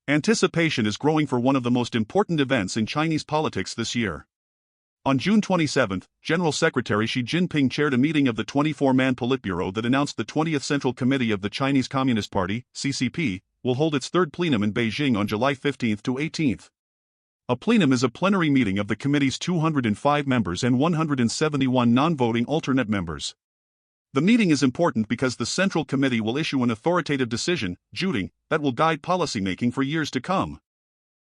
Anticipation is growing for one of the most important events in Chinese politics this year. On June 27, General Secretary Xi Jinping chaired a meeting of the 24-man Politburo that announced the 20th Central Committee of the Chinese Communist Party, CCP, will hold its third plenum in Beijing on July 15 to 18. A plenum is a plenary meeting of the committee's 205 members and 171 non-voting alternate members. The meeting is important because the Central Committee will issue an authoritative decision, Juding, that will guide policymaking for years to come.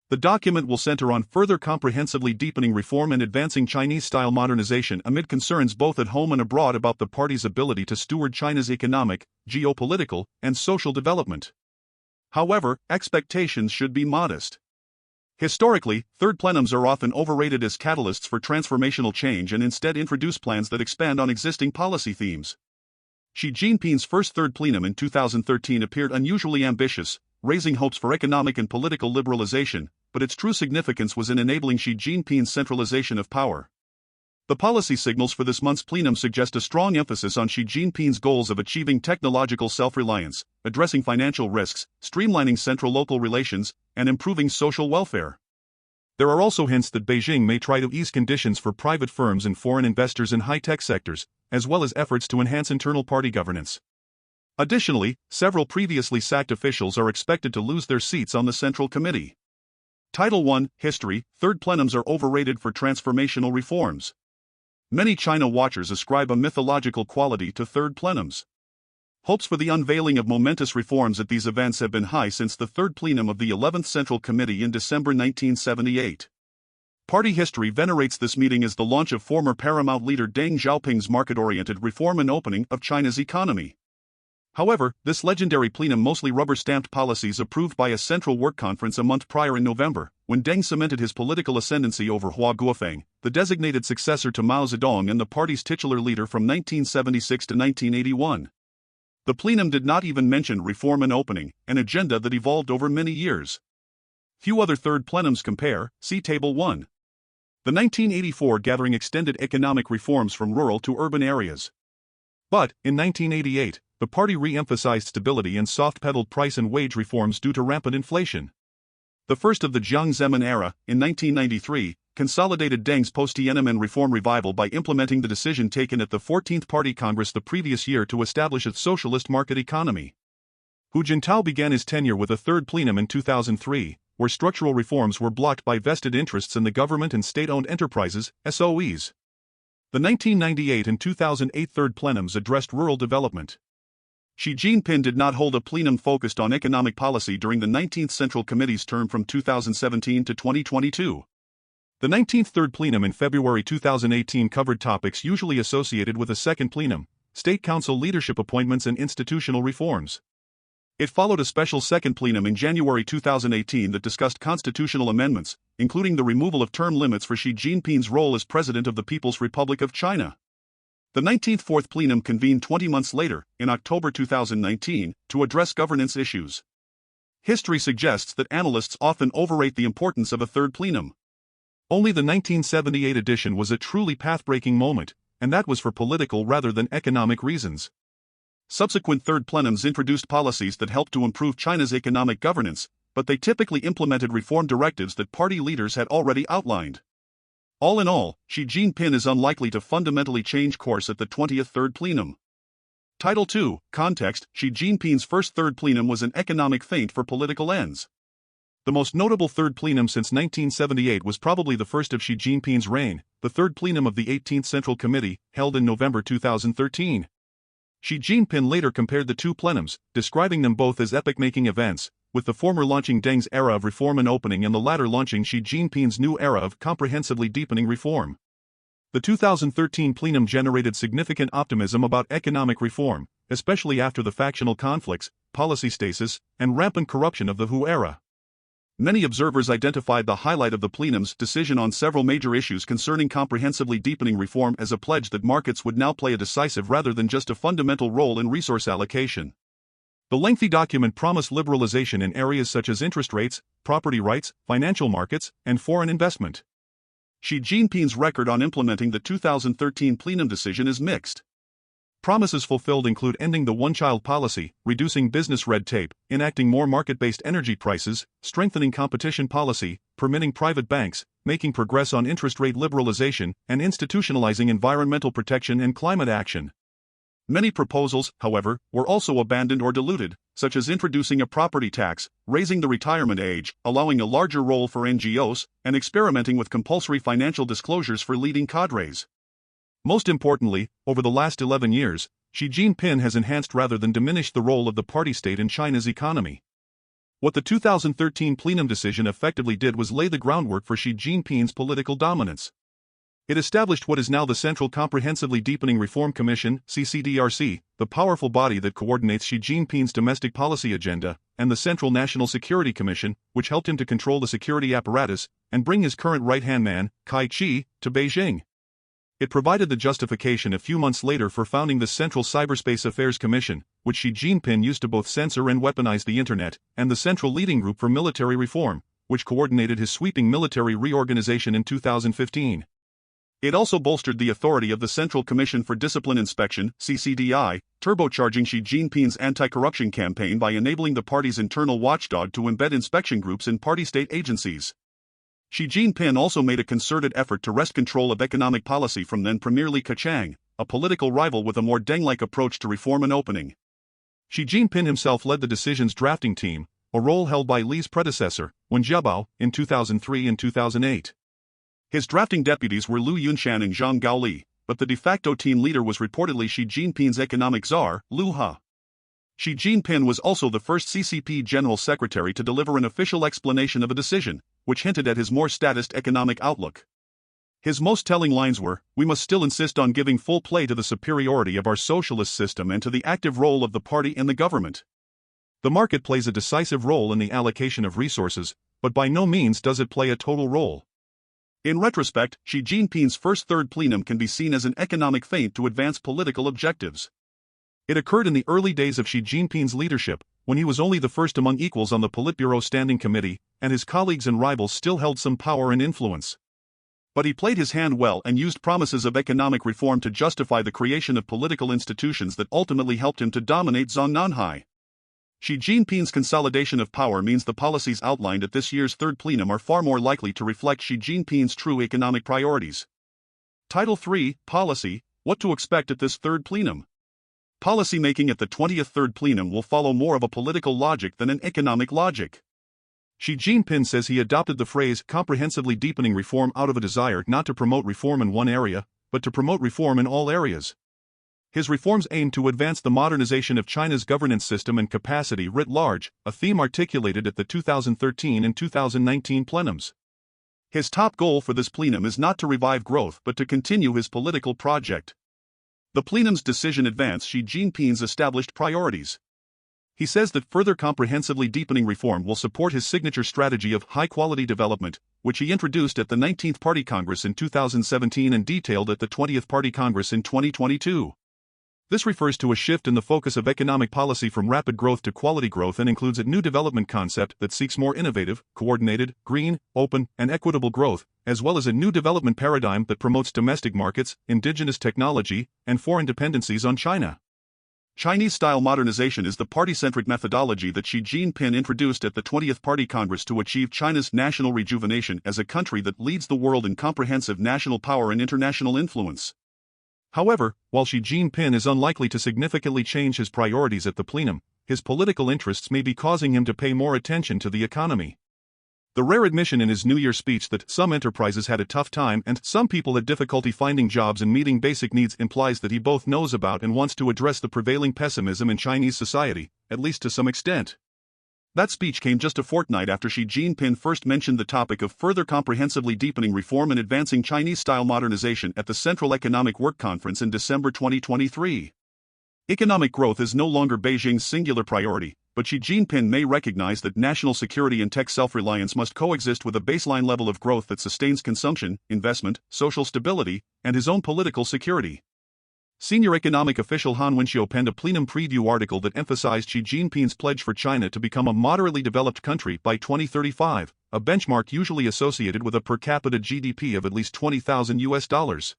The document will center on further comprehensively deepening reform and advancing Chinese-style modernization amid concerns both at home and abroad about the party's ability to steward China's economic, geopolitical, and social development. However, expectations should be modest. Historically, third plenums are often overrated as catalysts for transformational change and instead introduce plans that expand on existing policy themes. Xi Jinping's first third plenum in 2013 appeared unusually ambitious, raising hopes for economic and political liberalization, but its true significance was in enabling Xi Jinping's centralization of power. The policy signals for this month's plenum suggest a strong emphasis on Xi Jinping's goals of achieving technological self-reliance, addressing financial risks, streamlining central-local relations, and improving social welfare. There are also hints that Beijing may try to ease conditions for private firms and foreign investors in high-tech sectors, as well as efforts to enhance internal party governance. Additionally, several previously sacked officials are expected to lose their seats on the Central Committee. Title 1, History, Third Plenums are overrated for transformational reforms. Many China watchers ascribe a mythological quality to third plenums. Hopes for the unveiling of momentous reforms at these events have been high since the third plenum of the 11th Central Committee in December 1978. Party history venerates this meeting as the launch of former paramount leader Deng Xiaoping's market-oriented reform and opening of China's economy. However, this legendary plenum mostly rubber-stamped policies approved by a central work conference a month prior in November, when Deng cemented his political ascendancy over Hua Guofeng, the designated successor to Mao Zedong and the party's titular leader from 1976 to 1981. The plenum did not even mention reform and opening, an agenda that evolved over many years. Few other third plenums compare, see Table 1. The 1984 gathering extended economic reforms from rural to urban areas. But, in 1988, the party re-emphasized stability and soft-pedaled price and wage reforms due to rampant inflation. The first of the Jiang Zemin era, in 1993, consolidated Deng's post-Tiananmen reform revival by implementing the decision taken at the 14th Party Congress the previous year to establish its socialist market economy. Hu Jintao began his tenure with a third plenum in 2003, where structural reforms were blocked by vested interests in the government and state-owned enterprises, SOEs. The 1998 and 2008 third plenums addressed rural development. Xi Jinping did not hold a plenum focused on economic policy during the 19th Central Committee's term from 2017 to 2022. The 19th Third Plenum in February 2018 covered topics usually associated with a second plenum: State Council leadership appointments and institutional reforms. It followed a special second plenum in January 2018 that discussed constitutional amendments, including the removal of term limits for Xi Jinping's role as President of the People's Republic of China. The 19th Fourth Plenum convened 20 months later, in October 2019, to address governance issues. History suggests that analysts often overrate the importance of a third plenum. Only the 1978 edition was a truly path-breaking moment, and that was for political rather than economic reasons. Subsequent third plenums introduced policies that helped to improve China's economic governance, but they typically implemented reform directives that party leaders had already outlined. All in all, Xi Jinping is unlikely to fundamentally change course at the 20th Third Plenum. Title 2, Context: Xi Jinping's first third plenum was an economic feint for political ends. The most notable third plenum since 1978 was probably the first of Xi Jinping's reign, the third plenum of the 18th Central Committee, held in November 2013. Xi Jinping later compared the two plenums, describing them both as epoch-making events, with the former launching Deng's era of reform and opening and the latter launching Xi Jinping's new era of comprehensively deepening reform. The 2013 plenum generated significant optimism about economic reform, especially after the factional conflicts, policy stasis, and rampant corruption of the Hu era. Many observers identified the highlight of the plenum's decision on several major issues concerning comprehensively deepening reform as a pledge that markets would now play a decisive rather than just a fundamental role in resource allocation. The lengthy document promised liberalization in areas such as interest rates, property rights, financial markets, and foreign investment. Xi Jinping's record on implementing the 2013 plenum decision is mixed. Promises fulfilled include ending the one-child policy, reducing business red tape, enacting more market-based energy prices, strengthening competition policy, permitting private banks, making progress on interest rate liberalization, and institutionalizing environmental protection and climate action. Many proposals, however, were also abandoned or diluted, such as introducing a property tax, raising the retirement age, allowing a larger role for NGOs, and experimenting with compulsory financial disclosures for leading cadres. Most importantly, over the last 11 years, Xi Jinping has enhanced rather than diminished the role of the party state in China's economy. What the 2013 plenum decision effectively did was lay the groundwork for Xi Jinping's political dominance. It established what is now the Central Comprehensively Deepening Reform Commission, CCDRC, the powerful body that coordinates Xi Jinping's domestic policy agenda, and the Central National Security Commission, which helped him to control the security apparatus and bring his current right-hand man, Kai Chi, to Beijing. It provided the justification a few months later for founding the Central Cyberspace Affairs Commission, which Xi Jinping used to both censor and weaponize the Internet, and the Central Leading Group for Military Reform, which coordinated his sweeping military reorganization in 2015. It also bolstered the authority of the Central Commission for Discipline Inspection, CCDI, turbocharging Xi Jinping's anti-corruption campaign by enabling the party's internal watchdog to embed inspection groups in party-state agencies. Xi Jinping also made a concerted effort to wrest control of economic policy from then Premier Li Keqiang, a political rival with a more Deng-like approach to reform and opening. Xi Jinping himself led the decisions drafting team, a role held by Li's predecessor, Wen Jiabao, in 2003 and 2008. His drafting deputies were Liu Yunshan and Zhang Gaoli, but the de facto team leader was reportedly Xi Jinping's economic czar, Liu He. Xi Jinping was also the first CCP General Secretary to deliver an official explanation of a decision, which hinted at his more statist economic outlook. His most telling lines were, "We must still insist on giving full play to the superiority of our socialist system and to the active role of the party in the government. The market plays a decisive role in the allocation of resources, but by no means does it play a total role." In retrospect, Xi Jinping's first third plenum can be seen as an economic feint to advance political objectives. It occurred in the early days of Xi Jinping's leadership, when he was only the first among equals on the Politburo Standing Committee, and his colleagues and rivals still held some power and influence. But he played his hand well and used promises of economic reform to justify the creation of political institutions that ultimately helped him to dominate Zhongnanhai. Xi Jinping's consolidation of power means the policies outlined at this year's third plenum are far more likely to reflect Xi Jinping's true economic priorities. Title 3, Policy, What to Expect at this third plenum. Policy-making at the 20th Third Plenum will follow more of a political logic than an economic logic. Xi Jinping says he adopted the phrase comprehensively deepening reform out of a desire not to promote reform in one area, but to promote reform in all areas. His reforms aim to advance the modernization of China's governance system and capacity writ large, a theme articulated at the 2013 and 2019 plenums. His top goal for this plenum is not to revive growth but to continue his political project. The plenum's decision advanced Xi Jinping's established priorities. He says that further comprehensively deepening reform will support his signature strategy of high-quality development, which he introduced at the 19th Party Congress in 2017 and detailed at the 20th Party Congress in 2022. This refers to a shift in the focus of economic policy from rapid growth to quality growth and includes a new development concept that seeks more innovative, coordinated, green, open, and equitable growth, as well as a new development paradigm that promotes domestic markets, indigenous technology, and foreign dependencies on China. Chinese-style modernization is the party-centric methodology that Xi Jinping introduced at the 20th Party Congress to achieve China's national rejuvenation as a country that leads the world in comprehensive national power and international influence. However, while Xi Jinping is unlikely to significantly change his priorities at the plenum, his political interests may be causing him to pay more attention to the economy. The rare admission in his New Year speech that some enterprises had a tough time and some people had difficulty finding jobs and meeting basic needs implies that he both knows about and wants to address the prevailing pessimism in Chinese society, at least to some extent. That speech came just a fortnight after Xi Jinping first mentioned the topic of further comprehensively deepening reform and advancing Chinese-style modernization at the Central Economic Work Conference in December 2023. Economic growth is no longer Beijing's singular priority, but Xi Jinping may recognize that national security and tech self-reliance must coexist with a baseline level of growth that sustains consumption, investment, social stability, and his own political security. Senior economic official Han Wenxiu penned a plenum preview article that emphasized Xi Jinping's pledge for China to become a moderately developed country by 2035, a benchmark usually associated with a per capita GDP of at least $20,000.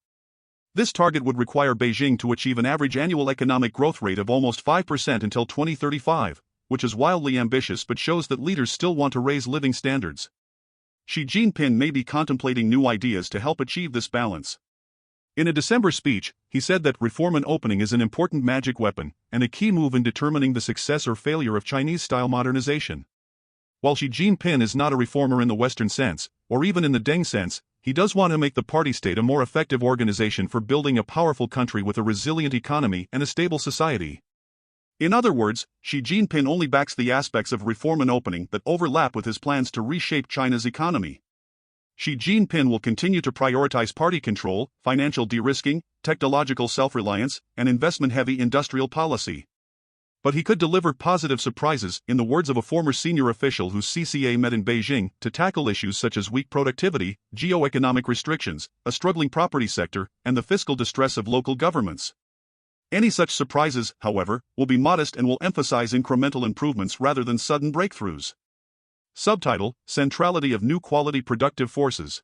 This target would require Beijing to achieve an average annual economic growth rate of almost 5% until 2035, which is wildly ambitious but shows that leaders still want to raise living standards. Xi Jinping may be contemplating new ideas to help achieve this balance. In a December speech, he said that reform and opening is an important magic weapon and a key move in determining the success or failure of Chinese-style modernization. While Xi Jinping is not a reformer in the Western sense, or even in the Deng sense, he does want to make the party state a more effective organization for building a powerful country with a resilient economy and a stable society. In other words, Xi Jinping only backs the aspects of reform and opening that overlap with his plans to reshape China's economy. Xi Jinping will continue to prioritize party control, financial de-risking, technological self-reliance, and investment-heavy industrial policy. But he could deliver positive surprises, in the words of a former senior official whose CCA met in Beijing, to tackle issues such as weak productivity, geo-economic restrictions, a struggling property sector, and the fiscal distress of local governments. Any such surprises, however, will be modest and will emphasize incremental improvements rather than sudden breakthroughs. Subtitle: Centrality of New Quality Productive Forces.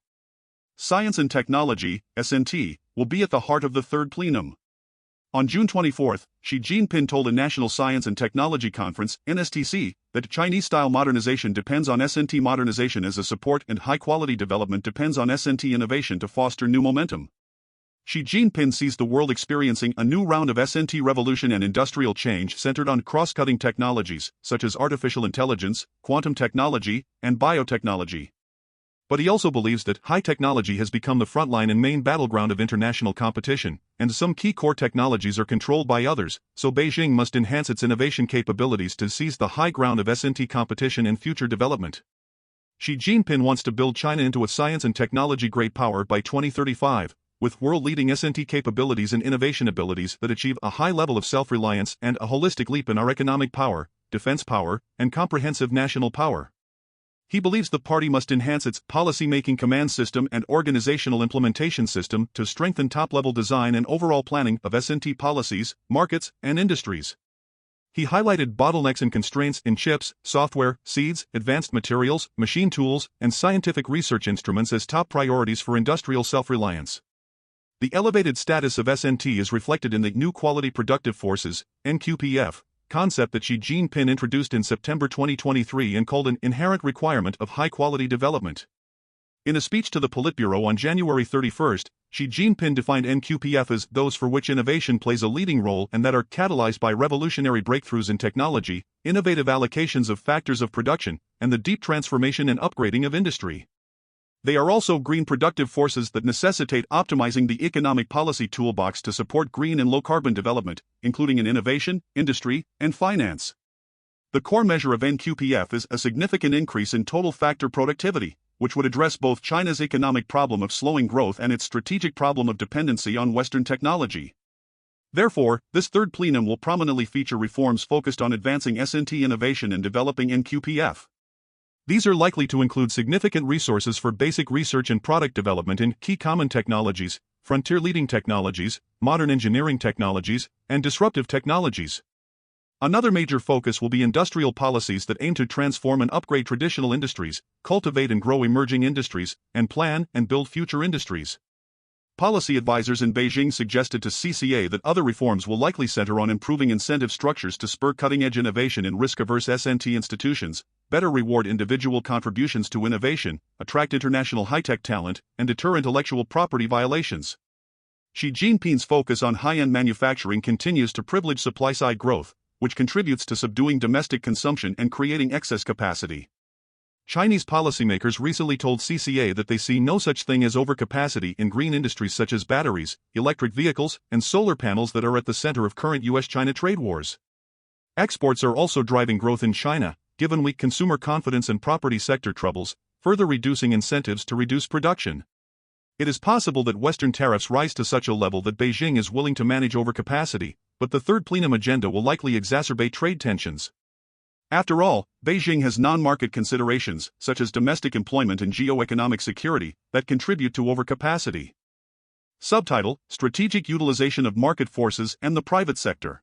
Science and Technology, S&T, will be at the heart of the third plenum. On June 24, Xi Jinping told a National Science and Technology Conference, NSTC, that Chinese-style modernization depends on S&T modernization as a support and high-quality development depends on S&T innovation to foster new momentum. Xi Jinping sees the world experiencing a new round of S&T revolution and industrial change centered on cross-cutting technologies, such as artificial intelligence, quantum technology, and biotechnology. But he also believes that high technology has become the frontline and main battleground of international competition, and some key core technologies are controlled by others, so Beijing must enhance its innovation capabilities to seize the high ground of S&T competition and future development. Xi Jinping wants to build China into a science and technology great power by 2035, with world-leading S&T capabilities and innovation abilities that achieve a high level of self-reliance and a holistic leap in our economic power, defense power, and comprehensive national power. He believes the party must enhance its policy-making command system and organizational implementation system to strengthen top-level design and overall planning of S&T policies, markets, and industries. He highlighted bottlenecks and constraints in chips, software, seeds, advanced materials, machine tools, and scientific research instruments as top priorities for industrial self-reliance. The elevated status of S&T is reflected in the New Quality Productive Forces, NQPF, concept that Xi Jinping introduced in September 2023 and called an inherent requirement of high-quality development. In a speech to the Politburo on January 31, Xi Jinping defined NQPF as those for which innovation plays a leading role and that are catalyzed by revolutionary breakthroughs in technology, innovative allocations of factors of production, and the deep transformation and upgrading of industry. They are also green productive forces that necessitate optimizing the economic policy toolbox to support green and low-carbon development, including in innovation, industry, and finance. The core measure of NQPF is a significant increase in total factor productivity, which would address both China's economic problem of slowing growth and its strategic problem of dependency on Western technology. Therefore, this third plenum will prominently feature reforms focused on advancing S&T innovation and developing NQPF. These are likely to include significant resources for basic research and product development in key common technologies, frontier-leading technologies, modern engineering technologies, and disruptive technologies. Another major focus will be industrial policies that aim to transform and upgrade traditional industries, cultivate and grow emerging industries, and plan and build future industries. Policy advisors in Beijing suggested to CCA that other reforms will likely center on improving incentive structures to spur cutting-edge innovation in risk-averse S&T institutions, better reward individual contributions to innovation, attract international high-tech talent, and deter intellectual property violations. Xi Jinping's focus on high-end manufacturing continues to privilege supply-side growth, which contributes to subduing domestic consumption and creating excess capacity. Chinese policymakers recently told CCA that they see no such thing as overcapacity in green industries such as batteries, electric vehicles, and solar panels that are at the center of current US-China trade wars. Exports are also driving growth in China, given weak consumer confidence and property sector troubles, further reducing incentives to reduce production. It is possible that Western tariffs rise to such a level that Beijing is willing to manage overcapacity, but the third plenum agenda will likely exacerbate trade tensions. After all, Beijing has non-market considerations, such as domestic employment and geo-economic security, that contribute to overcapacity. Subtitle: Strategic Utilization of Market Forces and the Private Sector.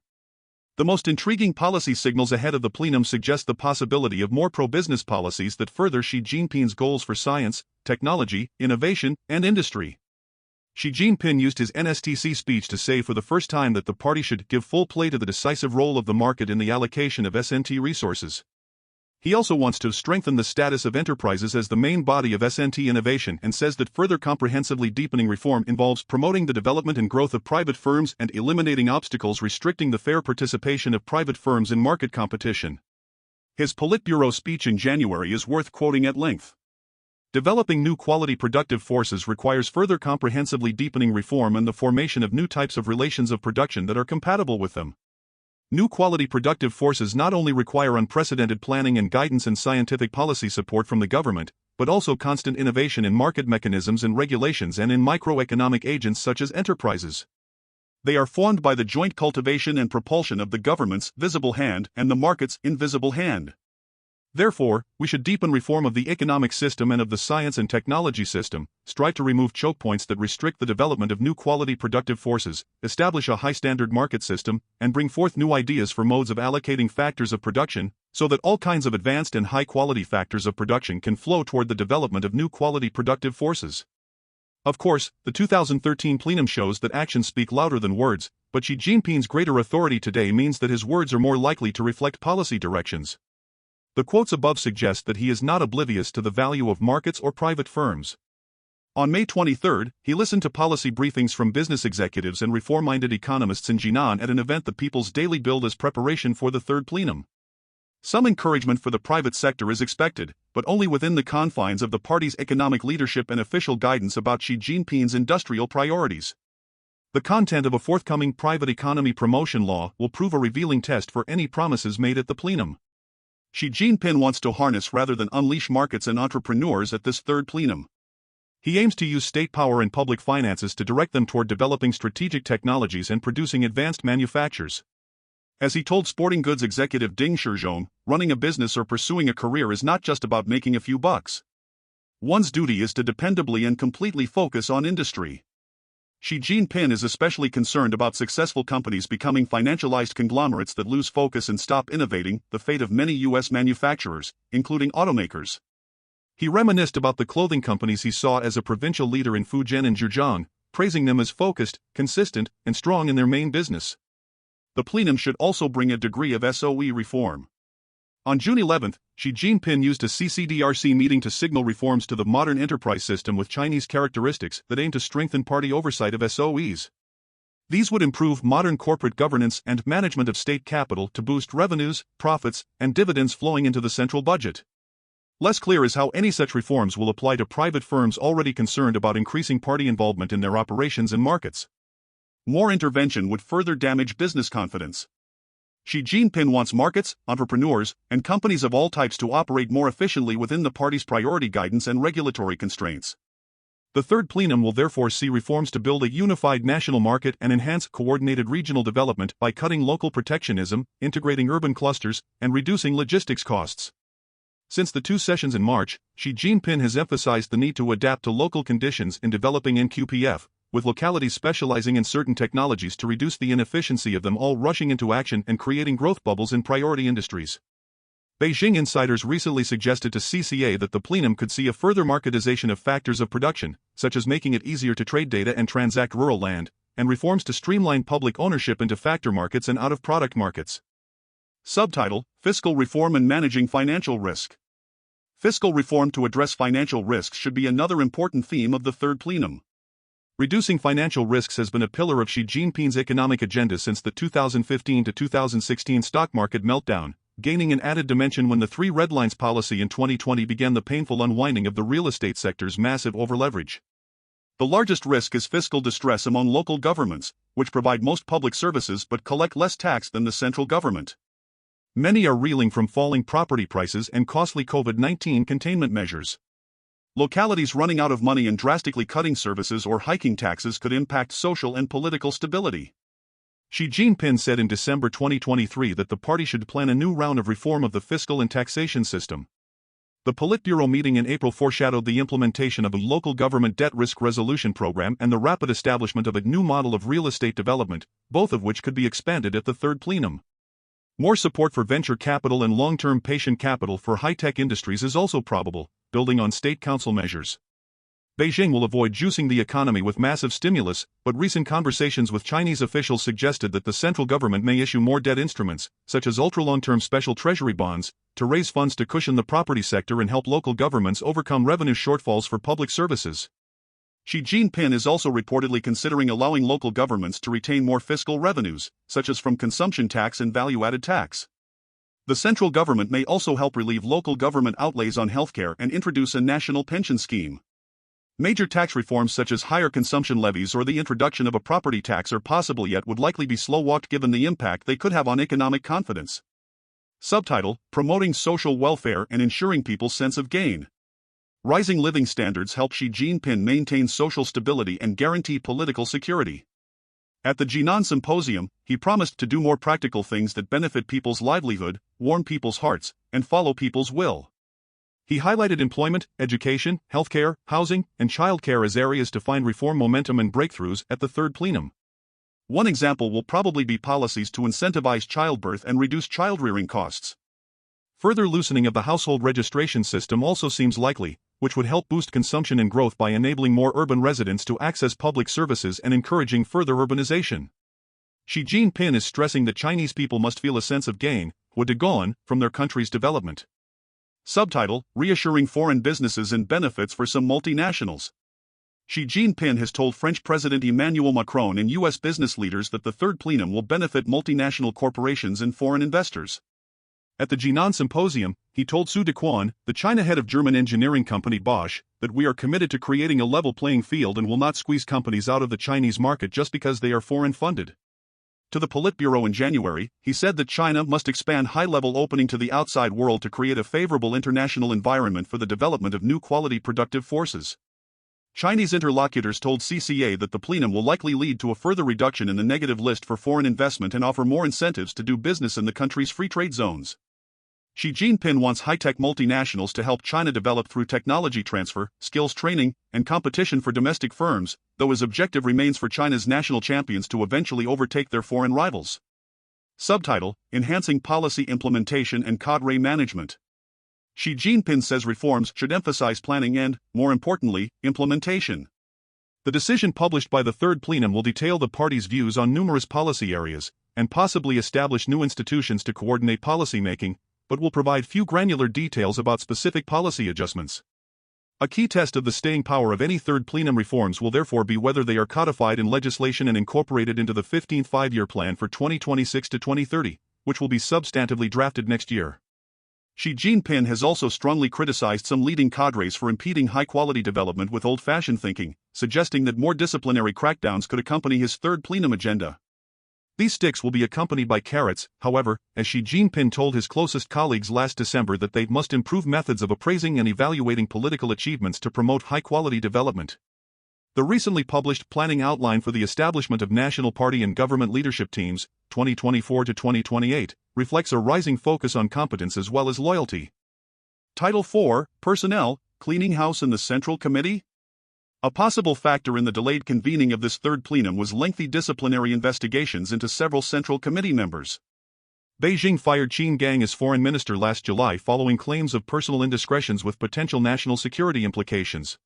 The most intriguing policy signals ahead of the plenum suggest the possibility of more pro-business policies that further Xi Jinping's goals for science, technology, innovation, and industry. Xi Jinping used his NSTC speech to say for the first time that the party should give full play to the decisive role of the market in the allocation of SNT resources. He also wants to strengthen the status of enterprises as the main body of SNT innovation and says that further comprehensively deepening reform involves promoting the development and growth of private firms and eliminating obstacles restricting the fair participation of private firms in market competition. His Politburo speech in January is worth quoting at length. Developing new quality productive forces requires further comprehensively deepening reform and the formation of new types of relations of production that are compatible with them. New quality productive forces not only require unprecedented planning and guidance and scientific policy support from the government, but also constant innovation in market mechanisms and regulations and in microeconomic agents such as enterprises. They are formed by the joint cultivation and propulsion of the government's visible hand and the market's invisible hand. Therefore, we should deepen reform of the economic system and of the science and technology system, strive to remove choke points that restrict the development of new quality productive forces, establish a high-standard market system, and bring forth new ideas for modes of allocating factors of production, so that all kinds of advanced and high-quality factors of production can flow toward the development of new quality productive forces. Of course, the 2013 plenum shows that actions speak louder than words, but Xi Jinping's greater authority today means that his words are more likely to reflect policy directions. The quotes above suggest that he is not oblivious to the value of markets or private firms. On May 23, he listened to policy briefings from business executives and reform-minded economists in Jinan at an event the People's Daily billed as preparation for the third plenum. Some encouragement for the private sector is expected, but only within the confines of the party's economic leadership and official guidance about Xi Jinping's industrial priorities. The content of a forthcoming private economy promotion law will prove a revealing test for any promises made at the plenum. Xi Jinping wants to harness rather than unleash markets and entrepreneurs at this third plenum. He aims to use state power and public finances to direct them toward developing strategic technologies and producing advanced manufactures. As he told sporting goods executive Ding Shizhong, running a business or pursuing a career is not just about making a few bucks. One's duty is to dependably and completely focus on industry. Xi Jinping is especially concerned about successful companies becoming financialized conglomerates that lose focus and stop innovating, the fate of many U.S. manufacturers, including automakers. He reminisced about the clothing companies he saw as a provincial leader in Fujian and Zhejiang, praising them as focused, consistent, and strong in their main business. The plenum should also bring a degree of SOE reform. On June 11, Xi Jinping used a CCDRC meeting to signal reforms to the modern enterprise system with Chinese characteristics that aim to strengthen party oversight of SOEs. These would improve modern corporate governance and management of state capital to boost revenues, profits, and dividends flowing into the central budget. Less clear is how any such reforms will apply to private firms already concerned about increasing party involvement in their operations and markets. More intervention would further damage business confidence. Xi Jinping wants markets, entrepreneurs, and companies of all types to operate more efficiently within the party's priority guidance and regulatory constraints. The third plenum will therefore see reforms to build a unified national market and enhance coordinated regional development by cutting local protectionism, integrating urban clusters, and reducing logistics costs. Since the two sessions in March, Xi Jinping has emphasized the need to adapt to local conditions in developing NQPF, with localities specializing in certain technologies to reduce the inefficiency of them all rushing into action and creating growth bubbles in priority industries. Beijing insiders recently suggested to CCA that the plenum could see a further marketization of factors of production, such as making it easier to trade data and transact rural land, and reforms to streamline public ownership into factor markets and out-of-product markets. Subtitle: Fiscal Reform and Managing Financial Risk. Fiscal reform to address financial risks should be another important theme of the third plenum. Reducing financial risks has been a pillar of Xi Jinping's economic agenda since the 2015 to 2016 stock market meltdown, gaining an added dimension when the Three Red Lines policy in 2020 began the painful unwinding of the real estate sector's massive overleverage. The largest risk is fiscal distress among local governments, which provide most public services but collect less tax than the central government. Many are reeling from falling property prices and costly COVID-19 containment measures. Localities running out of money and drastically cutting services or hiking taxes could impact social and political stability. Xi Jinping said in December 2023 that the party should plan a new round of reform of the fiscal and taxation system. The Politburo meeting in April foreshadowed the implementation of a local government debt risk resolution program and the rapid establishment of a new model of real estate development, both of which could be expanded at the third plenum. More support for venture capital and long-term patient capital for high-tech industries is also probable, building on state council measures. Beijing will avoid juicing the economy with massive stimulus, but recent conversations with Chinese officials suggested that the central government may issue more debt instruments, such as ultra-long-term special treasury bonds, to raise funds to cushion the property sector and help local governments overcome revenue shortfalls for public services. Xi Jinping is also reportedly considering allowing local governments to retain more fiscal revenues, such as from consumption tax and value-added tax. The central government may also help relieve local government outlays on healthcare and introduce a national pension scheme. Major tax reforms such as higher consumption levies or the introduction of a property tax are possible yet would likely be slow-walked given the impact they could have on economic confidence. Subtitle: Promoting Social Welfare and Ensuring People's Sense of Gain. Rising living standards help Xi Jinping maintain social stability and guarantee political security. At the Jinan Symposium, he promised to do more practical things that benefit people's livelihood, warm people's hearts, and follow people's will. He highlighted employment, education, healthcare, housing, and childcare as areas to find reform momentum and breakthroughs at the third plenum. One example will probably be policies to incentivize childbirth and reduce child-rearing costs. Further loosening of the household registration system also seems likely, which would help boost consumption and growth by enabling more urban residents to access public services and encouraging further urbanization. Xi Jinping is stressing that Chinese people must feel a sense of gain, from their country's development. Subtitle: Reassuring Foreign Businesses and Benefits for Some Multinationals. Xi Jinping has told French President Emmanuel Macron and U.S. business leaders that the third plenum will benefit multinational corporations and foreign investors. At the Jinan Symposium, he told Su Dequan, the China head of German engineering company Bosch, that we are committed to creating a level playing field and will not squeeze companies out of the Chinese market just because they are foreign-funded. To the Politburo in January, he said that China must expand high-level opening to the outside world to create a favorable international environment for the development of new quality productive forces. Chinese interlocutors told CCA that the plenum will likely lead to a further reduction in the negative list for foreign investment and offer more incentives to do business in the country's free trade zones. Xi Jinping wants high-tech multinationals to help China develop through technology transfer, skills training, and competition for domestic firms, though his objective remains for China's national champions to eventually overtake their foreign rivals. Subtitle: Enhancing Policy Implementation and Cadre Management. Xi Jinping says reforms should emphasize planning and, more importantly, implementation. The decision published by the third plenum will detail the party's views on numerous policy areas, and possibly establish new institutions to coordinate policymaking, but will provide few granular details about specific policy adjustments. A key test of the staying power of any third plenum reforms will therefore be whether they are codified in legislation and incorporated into the 15th five-year plan for 2026 to 2030, which will be substantively drafted next year. Xi Jinping has also strongly criticized some leading cadres for impeding high-quality development with old-fashioned thinking, suggesting that more disciplinary crackdowns could accompany his third plenum agenda. These sticks will be accompanied by carrots, however, as Xi Jinping told his closest colleagues last December that they must improve methods of appraising and evaluating political achievements to promote high-quality development. The recently published Planning Outline for the Establishment of National Party and Government Leadership Teams, 2024 to 2028, reflects a rising focus on competence as well as loyalty. Title 4, Personnel, Cleaning House in the Central Committee? A possible factor in the delayed convening of this third plenum was lengthy disciplinary investigations into several Central Committee members. Beijing fired Qin Gang as foreign minister last July following claims of personal indiscretions with potential national security implications.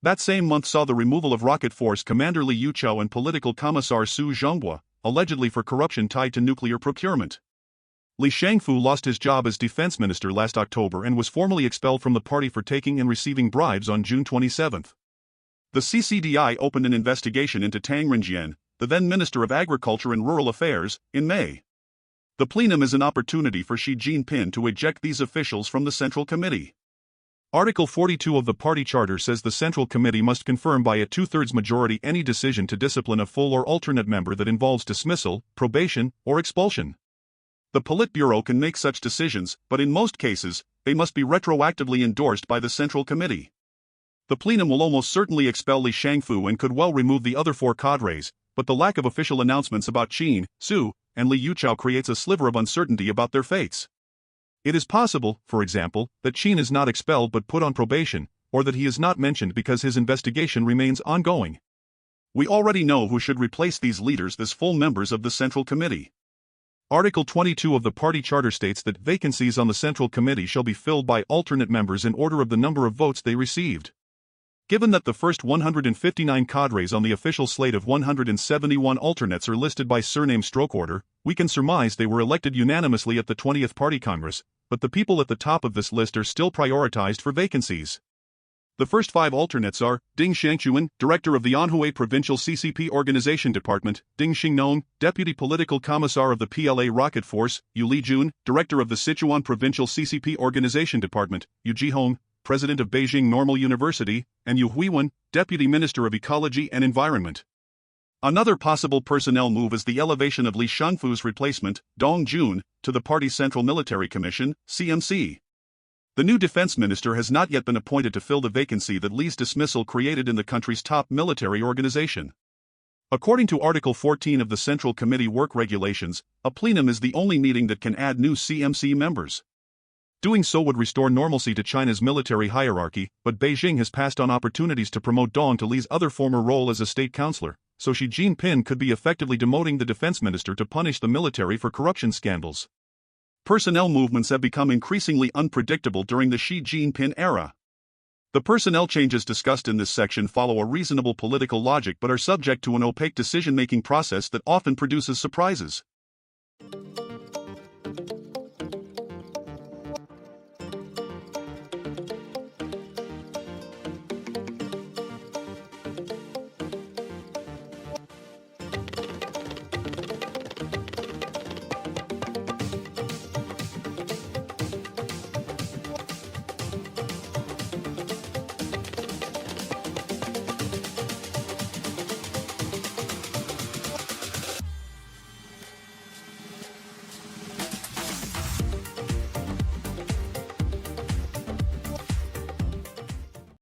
That same month saw the removal of Rocket Force Commander Li Yuqiao and political commissar Su Zhonghua, allegedly for corruption tied to nuclear procurement. Li Shangfu lost his job as defense minister last October and was formally expelled from the party for taking and receiving bribes on June 27. The CCDI opened an investigation into Tang Renjian, the then Minister of Agriculture and Rural Affairs, in May. The plenum is an opportunity for Xi Jinping to eject these officials from the Central Committee. Article 42 of the party charter says the Central Committee must confirm by a two-thirds majority any decision to discipline a full or alternate member that involves dismissal, probation, or expulsion. The Politburo can make such decisions, but in most cases, they must be retroactively endorsed by the Central Committee. The plenum will almost certainly expel Li Shangfu and could well remove the other four cadres, but the lack of official announcements about Qin, Su, and Li Yuqiao creates a sliver of uncertainty about their fates. It is possible, for example, that Qin is not expelled but put on probation, or that he is not mentioned because his investigation remains ongoing. We already know who should replace these leaders as full members of the Central Committee. Article 22 of the party charter states that vacancies on the Central Committee shall be filled by alternate members in order of the number of votes they received. Given that the first 159 cadres on the official slate of 171 alternates are listed by surname stroke order, we can surmise they were elected unanimously at the 20th Party Congress, but the people at the top of this list are still prioritized for vacancies. The first 5 alternates are Ding Xiangquan, Director of the Anhui Provincial CCP Organization Department, Ding Xingnong, Deputy Political Commissar of the PLA Rocket Force, Yu Lijun, Director of the Sichuan Provincial CCP Organization Department, Yu Jihong, President of Beijing Normal University, and Yu Huiwen, Deputy Minister of Ecology and Environment. Another possible personnel move is the elevation of Li Shangfu's replacement, Dong Jun, to the party's Central Military Commission, CMC. The new defense minister has not yet been appointed to fill the vacancy that Li's dismissal created in the country's top military organization. According to Article 14 of the Central Committee Work Regulations, a plenum is the only meeting that can add new CMC members. Doing so would restore normalcy to China's military hierarchy, but Beijing has passed on opportunities to promote Dong to Li's other former role as a state counselor, so Xi Jinping could be effectively demoting the defense minister to punish the military for corruption scandals. Personnel movements have become increasingly unpredictable during the Xi Jinping era. The personnel changes discussed in this section follow a reasonable political logic but are subject to an opaque decision-making process that often produces surprises.